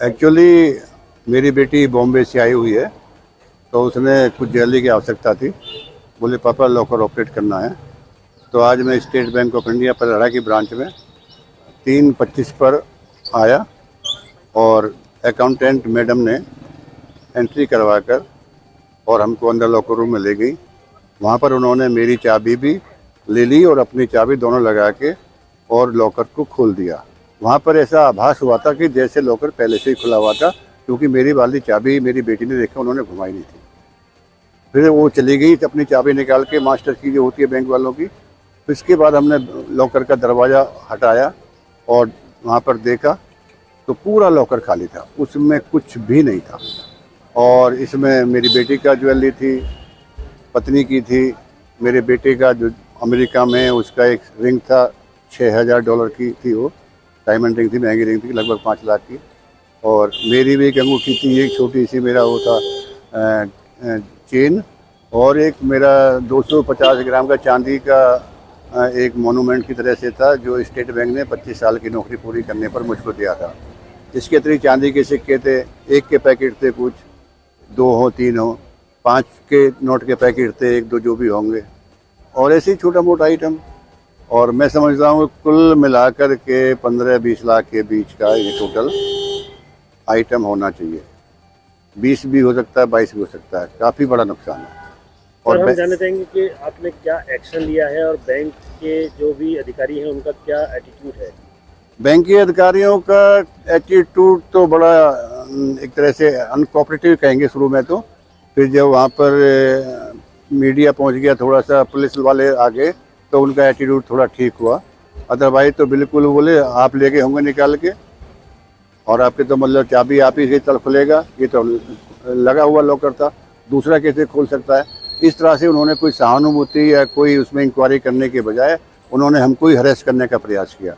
Actually मेरी बेटी बॉम्बे से आई हुई है, तो उसने कुछ ज्वेलरी की आवश्यकता थी। बोले पापा लॉकर ऑपरेट करना है। तो आज मैं स्टेट बैंक ऑफ इंडिया पलहड़ा की ब्रांच में 3:25 पर आया और अकाउंटेंट मैडम ने एंट्री करवा कर और हमको अंदर लॉकर रूम में ले गई। वहाँ पर उन्होंने मेरी चाबी भी ले ली और अपनी चाबी दोनों लगा के और लॉकर को खोल दिया। वहाँ पर ऐसा आभास हुआ था कि जैसे लॉकर पहले से ही खुला हुआ था, क्योंकि मेरी वाली चाबी मेरी बेटी ने देखा, उन्होंने घुमाई नहीं थी। फिर वो चली गई अपनी चाबी निकाल के, मास्टर की जो होती है बैंक वालों की। फिर इसके बाद हमने लॉकर का दरवाज़ा हटाया और वहाँ पर देखा तो पूरा लॉकर खाली था, उसमें कुछ भी नहीं था। और इसमें मेरी बेटी का ज्वेलरी थी, पत्नी की थी, मेरे बेटे का जो अमेरिका में उसका एक रिंग था, $6000 की थी, वो डायमंड रिंग थी, महंगी रिंग थी, लगभग 5 लाख की। और मेरी भी एक अंगूठी थी, एक छोटी सी मेरा वो था चेन, और एक मेरा 250 ग्राम का चांदी का एक मोनूमेंट की तरह से था, जो स्टेट बैंक ने 25 साल की नौकरी पूरी करने पर मुझको दिया था। इसके अतिरिक्त चांदी के सिक्के थे, 1 के पैकेट थे, कुछ 2 हो 3 हो, 5 के नोट के पैकेट थे, 1-2 जो भी होंगे, और ऐसे ही छोटा मोटा आइटम। और मैं समझता हूँ कुल मिलाकर के 15-20 लाख के बीच का ये टोटल आइटम होना चाहिए। 20 भी हो सकता है, 22 भी हो सकता है। काफ़ी बड़ा नुकसान है। और हम जानना चाहेंगे कि आपने क्या एक्शन लिया है और बैंक के जो भी अधिकारी हैं उनका क्या एटीट्यूड है? बैंक के अधिकारियों का एटीट्यूड तो बड़ा एक तरह से अनकोऑपरेटिव कहेंगे शुरू में। तो फिर जब वहाँ पर मीडिया पहुँच गया, थोड़ा सा पुलिस वाले आ गए, तो उनका एटीट्यूड थोड़ा ठीक हुआ। अदरवाइज तो बिल्कुल बोले आप लेके होंगे निकाल के, और आपके तो मतलब चाबी आप ही से तरफ खुलेगा, ये तो लगा हुआ लॉकर था, दूसरा कैसे खोल सकता है। इस तरह से उन्होंने कोई सहानुभूति या कोई उसमें इंक्वायरी करने के बजाय उन्होंने हमको ही हरेस करने का प्रयास किया।